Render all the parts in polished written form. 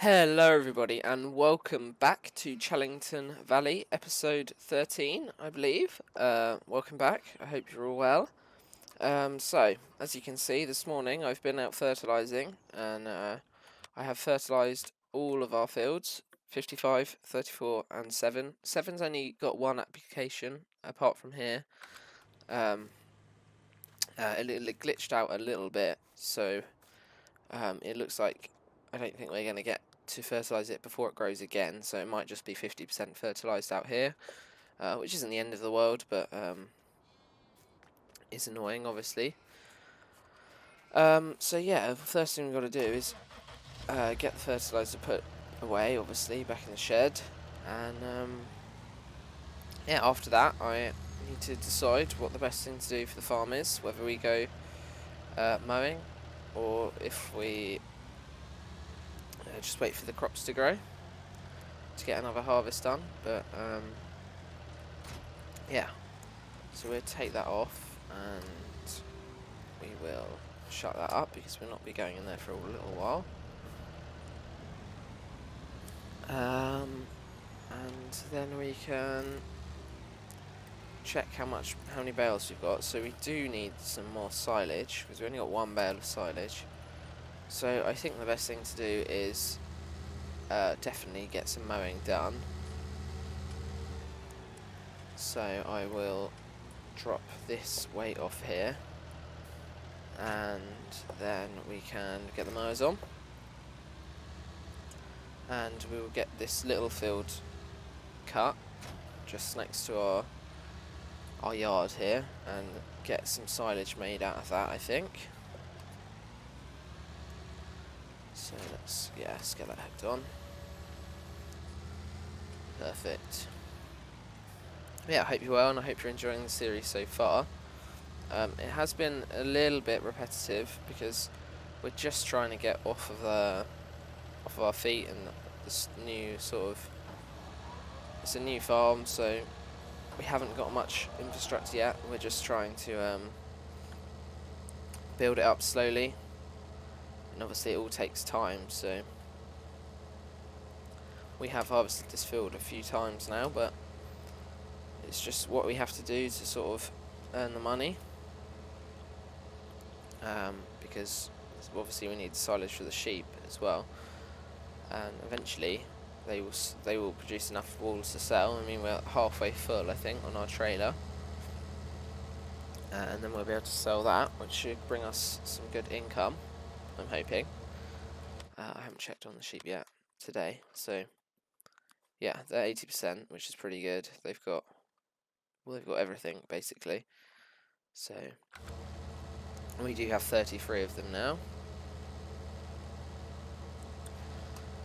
Hello everybody and welcome back to Chellington Valley, episode 13, I believe. Welcome back, I hope you're all well. So, as you can see, this morning I've been out fertilising and I have fertilised all of our fields, 55, 34 and 7. 7's only got one application apart from here. It glitched out a little bit, so it looks like I don't think we're going to get to fertilise it before it grows again, so it might just be 50% fertilised out here, which isn't the end of the world, but it's annoying, obviously. So yeah, the first thing we've got to do is get the fertiliser put away, obviously, back in the shed, and yeah, after that I need to decide what the best thing to do for the farm is, whether we go mowing, or if we just wait for the crops to grow to get another harvest done. But yeah, so we'll take that off and we will shut that up because we'll not be going in there for a little while. And then we can check how many bales we've got. So we do need some more silage because we only got one bale of silage. So I think the best thing to do is definitely get some mowing done. So I will drop this weight off here and then we can get the mowers on and we will get this little field cut just next to our yard here and get some silage made out of that, I think. So let's get that hooked on. Perfect. Yeah, I hope you're well and I hope you're enjoying the series so far. It has been a little bit repetitive because we're just trying to get off of our feet, and this new it's a new farm, so we haven't got much infrastructure yet. We're just trying to build it up slowly, and obviously it all takes time. So we have harvested this field a few times now, but it's just what we have to do to sort of earn the money, because obviously we need silage for the sheep as well, and eventually they will produce enough wool to sell. I mean, we're halfway full, I think, on our trailer, and then we'll be able to sell that, which should bring us some good income, I'm hoping. I haven't checked on the sheep yet today, so yeah, they're 80%, which is pretty good. They've got everything basically. So we do have 33 of them now.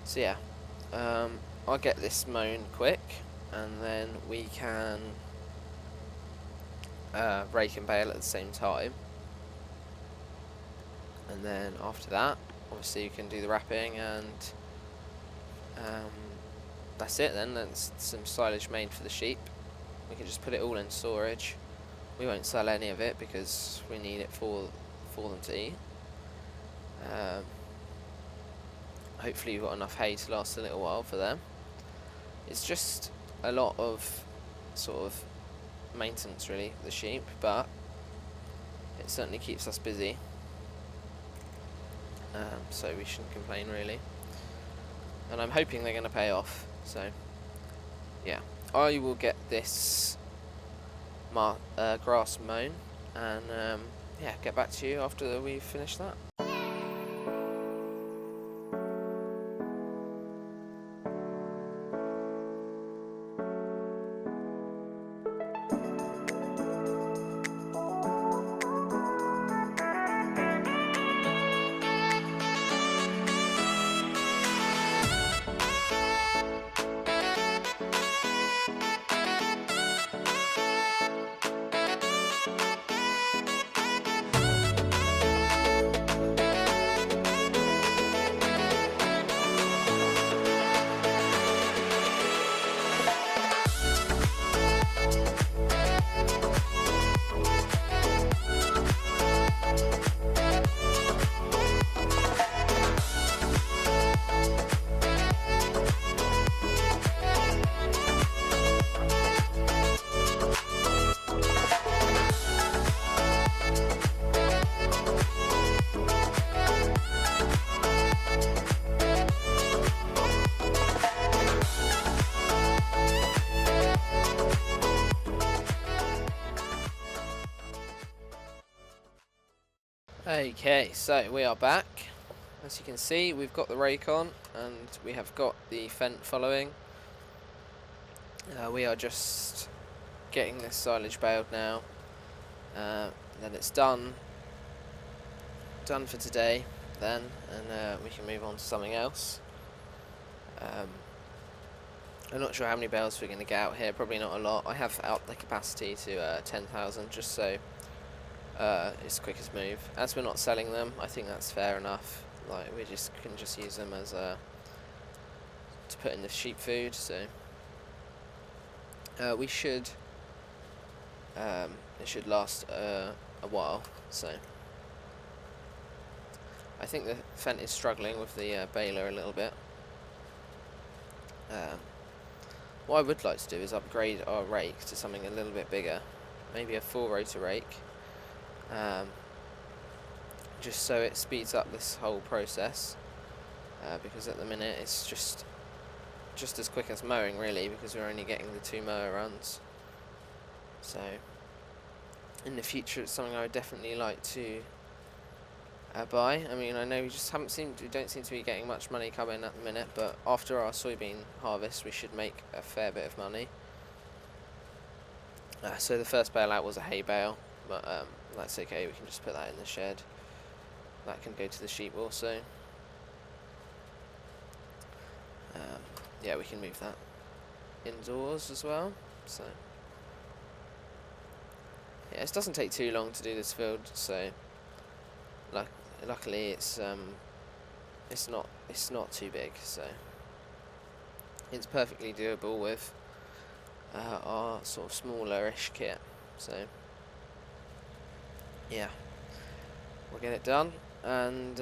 So yeah, I'll get this mown quick, and then we can rake and bale at the same time. And then after that, obviously you can do the wrapping, and that's it then. That's some silage made for the sheep. We can just put it all in storage. We won't sell any of it because we need it for them to eat. Hopefully you've got enough hay to last a little while for them. It's just a lot of sort of maintenance really for the sheep, but it certainly keeps us busy. So we shouldn't complain really. And I'm hoping they're going to pay off. So yeah, I will get this grass mown and yeah, get back to you after we've finished that. Okay, so we are back. As you can see, we've got the rake on and we have got the fent following. We are just getting this silage baled now. Then it's done for today then, and we can move on to something else. I'm not sure how many bales we're going to get out here, probably not a lot. I have out the capacity to 10,000 just so it's quick as move. As we're not selling them, I think that's fair enough. Like, we can just use them as to put in the sheep food, so we should it should last a while. So I think the Fent is struggling with the baler a little bit. What I would like to do is upgrade our rake to something a little bit bigger, maybe a 4-rotor rake, just so it speeds up this whole process, because at the minute it's just as quick as mowing really, because we're only getting the 2 mower runs. So in the future it's something I would definitely like to buy. I mean, I know we don't seem to be getting much money coming at the minute, but after our soybean harvest we should make a fair bit of money. So the first bale out was a hay bale, but that's okay, we can just put that in the shed. That can go to the sheep also. Yeah, we can move that indoors as well. So yeah, it doesn't take too long to do this field, so luckily it's not too big, so it's perfectly doable with our sort of smaller-ish kit. So yeah, we'll get it done, and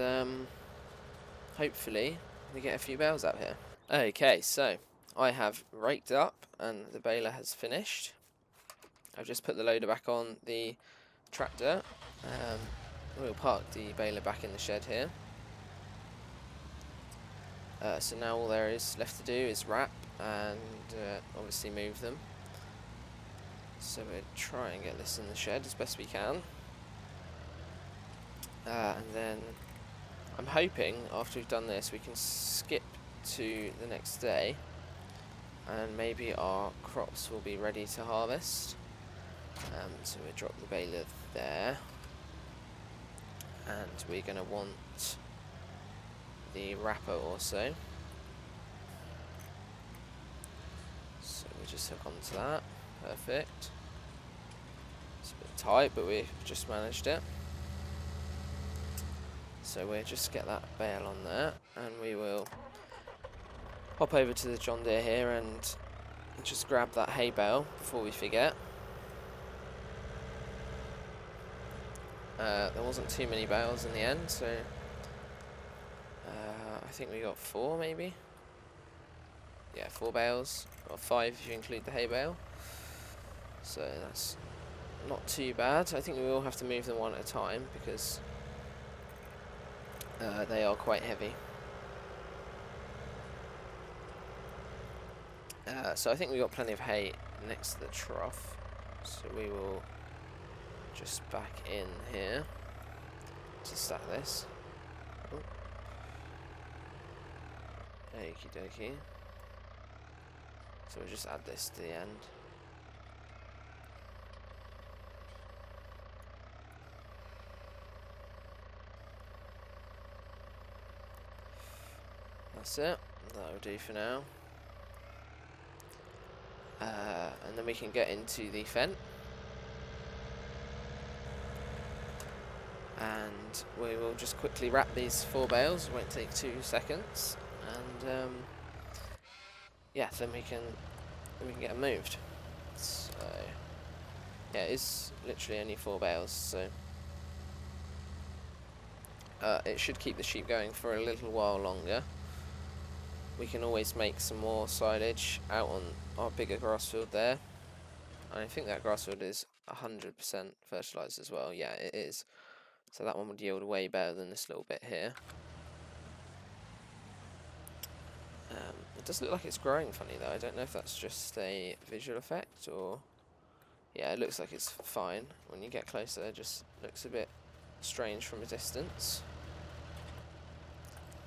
hopefully we get a few bales out here. Okay, so I have raked up and the baler has finished. I've just put the loader back on the tractor. We'll park the baler back in the shed here. So now all there is left to do is wrap and obviously move them. So we'll try and get this in the shed as best we can. And then I'm hoping after we've done this we can skip to the next day and maybe our crops will be ready to harvest. So we'll drop the baler there, and we're going to want the wrapper also, so we just hook onto that. Perfect. It's a bit tight, but we've just managed it. So we'll just get that bale on there, and we will hop over to the John Deere here and just grab that hay bale before we forget. There wasn't too many bales in the end, so I think we got 4 maybe. Yeah, 4 bales, or 5 if you include the hay bale. So that's not too bad. I think we will have to move them one at a time because they are quite heavy. So I think we've got plenty of hay next to the trough, so we will just back in here to stack this. Oh. Okie dokie. So we'll just add this to the end. That's it. That'll do for now. And then we can get into the Fent. And we will just quickly wrap these 4 bales. It won't take 2 seconds. And yeah, then we can get them moved. So yeah, it's literally only 4 bales, so it should keep the sheep going for a little while longer. We can always make some more silage out on our bigger grass field there. And I think that grass field is 100% fertilised as well. Yeah, it is. So that one would yield way better than this little bit here. It does look like it's growing funny though. I don't know if that's just a visual effect or... Yeah, it looks like it's fine. When you get closer, it just looks a bit strange from a distance.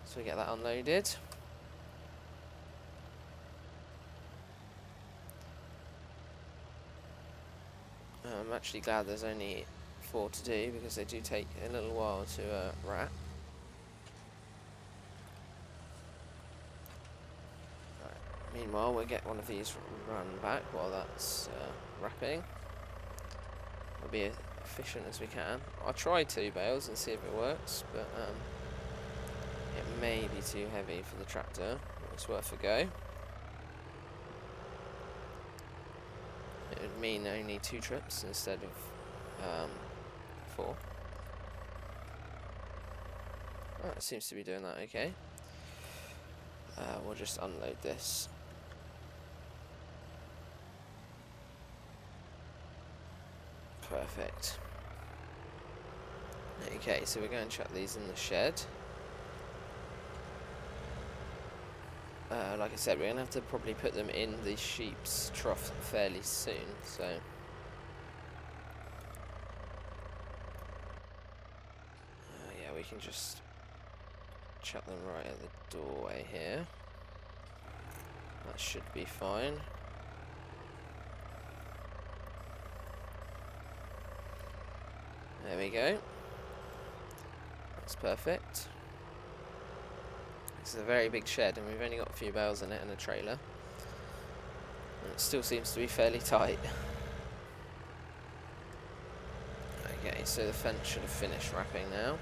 So we get that unloaded. I'm actually glad there's only 4 to do, because they do take a little while to wrap. Right. Meanwhile, we'll get one of these run back while that's wrapping. We'll be as efficient as we can. I'll try 2 bales and see if it works, but it may be too heavy for the tractor. It's worth a go. It would mean only 2 trips instead of 4. Oh, it seems to be doing that okay. We'll just unload this. Perfect. Okay, so we're going to chuck these in the shed. Like I said, we're going to have to probably put them in the sheep's trough fairly soon, so... yeah, we can just chuck them right at the doorway here. That should be fine. There we go. That's perfect. This is a very big shed, and we've only got a few bales in it and a trailer. And it still seems to be fairly tight. Okay, so the fence should have finished wrapping now.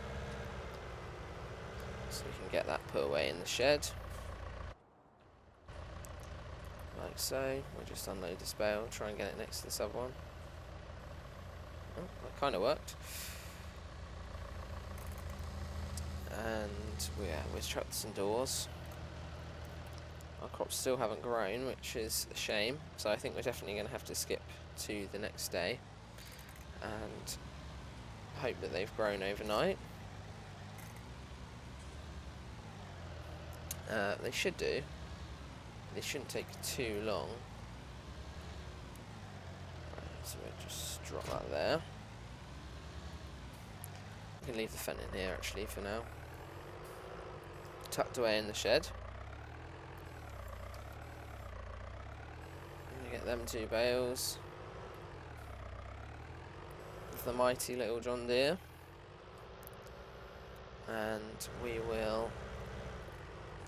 So we can get that put away in the shed. Like so. We'll just unload this bale, try and get it next to this other one. Oh, that kind of worked. And we've chucked some doors. Our crops still haven't grown, which is a shame. So I think we're definitely going to have to skip to the next day and hope that they've grown overnight. They should do. They shouldn't take too long. Right, so we'll just drop that there. We can leave the fence in here actually for now. Tucked away in the shed. And get them 2 bales. With the mighty little John Deere. And we will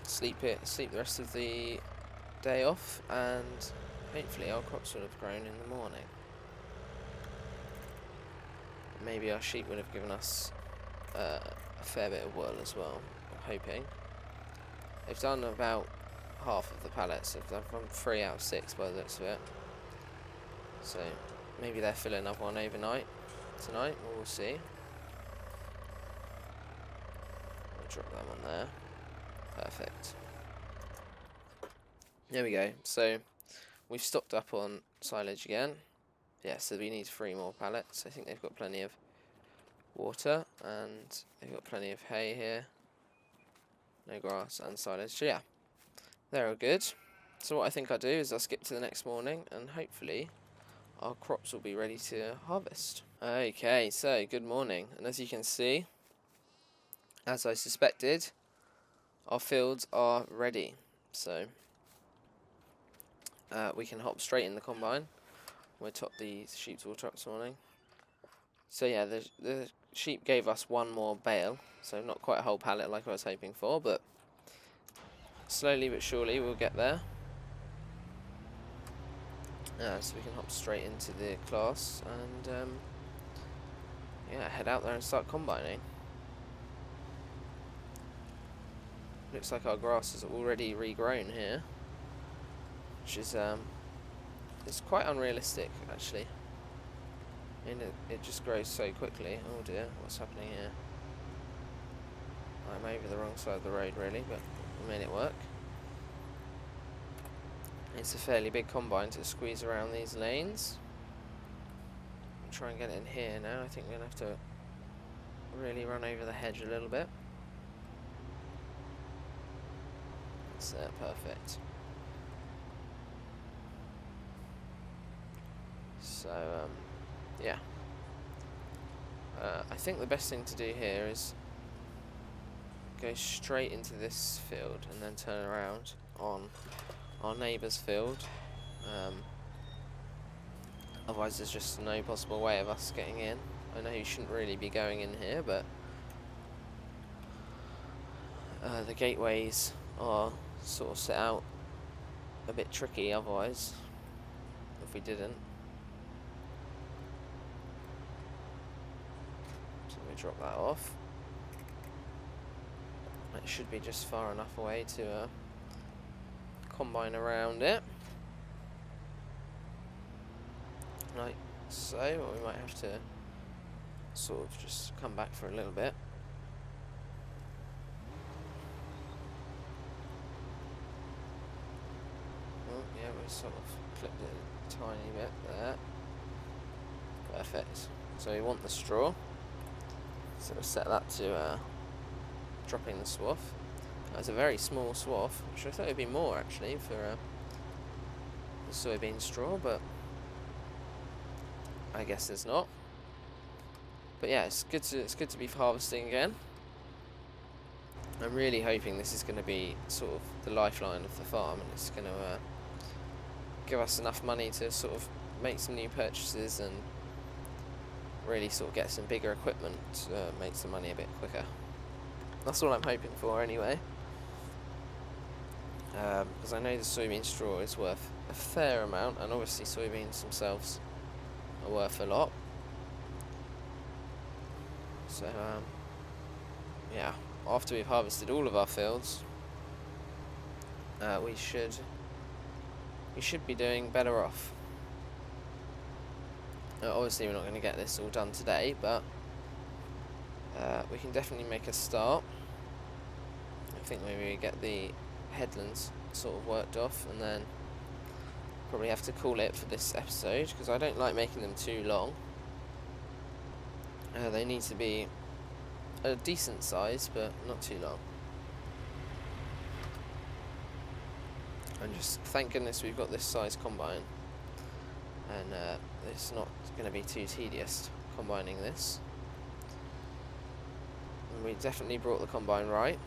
sleep the rest of the day off, and hopefully our crops will have grown in the morning. Maybe our sheep would have given us a fair bit of wool as well, I'm hoping. They've done about half of the pallets. They've done 3 out of 6 by the looks of it. So maybe they're filling up one overnight tonight, we'll see. We'll drop them on there. Perfect. There we go. So we've stocked up on silage again. Yeah, so we need 3 more pallets. I think they've got plenty of water, and they've got plenty of hay here. No grass and silage. So yeah, they're all good. So what I think I'll do is I'll skip to the next morning, and hopefully our crops will be ready to harvest. Okay, so good morning. And as you can see, as I suspected, our fields are ready. So we can hop straight in the combine. We'll top the sheep's wool truck this morning. So yeah, the sheep gave us 1 more bale, so not quite a whole pallet like I was hoping for, but slowly but surely we'll get there. So we can hop straight into the class and yeah, head out there and start combining. Looks like our grass is already regrown here, which is it's quite unrealistic actually. I mean, it just grows so quickly. Oh dear, what's happening here? I'm over the wrong side of the road really, but we made it work. It's a fairly big combine to squeeze around these lanes. I'll try and get it in here now. I think we're going to have to really run over the hedge a little bit. That's perfect. So, yeah. I think the best thing to do here is go straight into this field and then turn around on our neighbour's field. Otherwise there's just no possible way of us getting in. I know you shouldn't really be going in here, but the gateways are sort of set out a bit tricky otherwise, if we didn't. So we drop that off. It should be just far enough away to combine around it. Like so, or we might have to sort of just come back for a little bit. Oh, yeah, we sort of clipped it a tiny bit there. Perfect. So we want the straw. So we'll set that to dropping the swath. That's a very small swath, which I thought it'd be more actually for the soybean straw, but I guess there's not. But yeah, it's good to be harvesting again. I'm really hoping this is going to be sort of the lifeline of the farm, and it's going to give us enough money to sort of make some new purchases and really sort of get some bigger equipment to make some money a bit quicker. That's what I'm hoping for anyway. Because I know the soybean straw is worth a fair amount, and obviously soybeans themselves are worth a lot. So yeah, after we've harvested all of our fields, we should be doing better off. Obviously we're not going to get this all done today, but we can definitely make a start. I think maybe we get the headlands sort of worked off, and then probably have to call it for this episode, because I don't like making them too long. They need to be a decent size, but not too long. And just thank goodness we've got this size combine, and it's not going to be too tedious combining this. And we definitely brought the combine right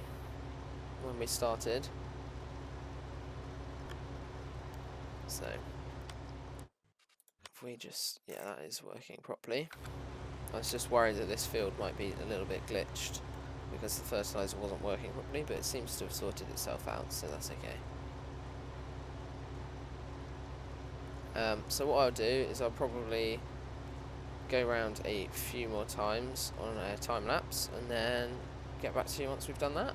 when we started. So if we just, yeah, that is working properly. I was just worried that this field might be a little bit glitched because the fertilizer wasn't working properly, but it seems to have sorted itself out, so that's okay. So what I'll do is I'll probably go around a few more times on a time lapse and then get back to you once we've done that.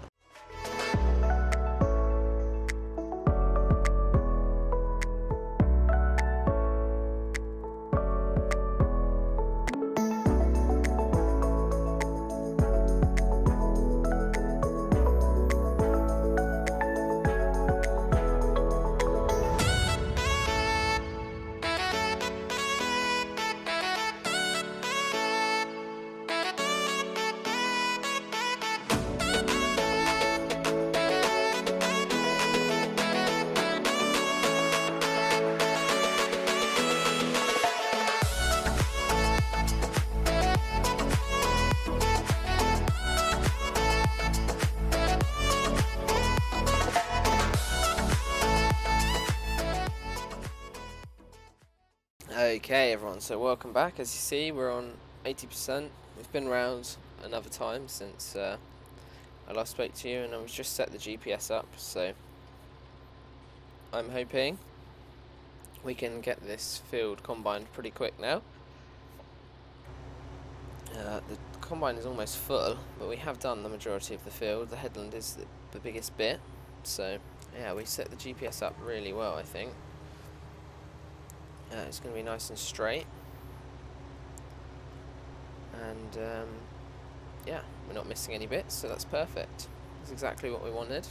Okay everyone, so welcome back. As you see, we're on 80%. We've been around another time since I last spoke to you, and I've just set the GPS up, so I'm hoping we can get this field combined pretty quick now. The combine is almost full, but we have done the majority of the field. The headland is the biggest bit, so yeah, we set the GPS up really well, I think. It's going to be nice and straight, and yeah, we're not missing any bits, so that's perfect. That's exactly what we wanted.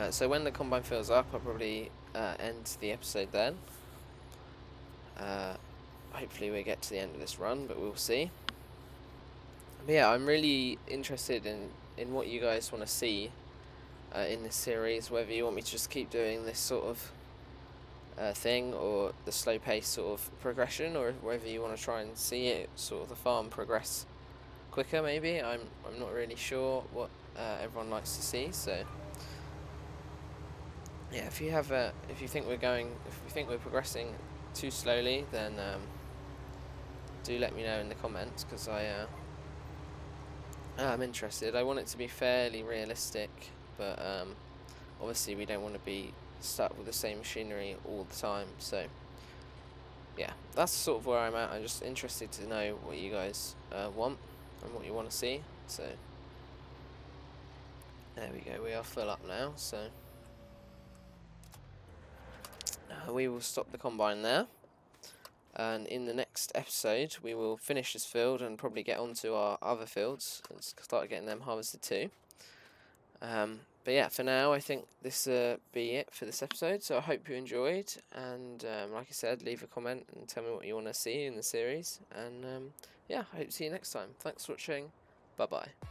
So when the combine fills up, I'll probably end the episode then. Hopefully we get to the end of this run, but we'll see. But yeah, I'm really interested in what you guys want to see in this series, whether you want me to just keep doing this sort of thing, or the slow pace sort of progression, or whether you want to try and see it sort of the farm progress quicker. Maybe I'm not really sure what everyone likes to see. So yeah, if you think we're progressing too slowly, then do let me know in the comments, because I'm interested. I want it to be fairly realistic, but obviously we don't want to be stuck with the same machinery all the time. So yeah, that's sort of where I'm at. I'm just interested to know what you guys want and what you want to see. So there we go, we are full up now, so we will stop the combine there, and in the next episode we will finish this field and probably get onto our other fields and start getting them harvested too. But yeah, for now I think this be it for this episode, so I hope you enjoyed, and like I said, leave a comment and tell me what you want to see in the series, and yeah, I hope to see you next time. Thanks for watching, bye bye.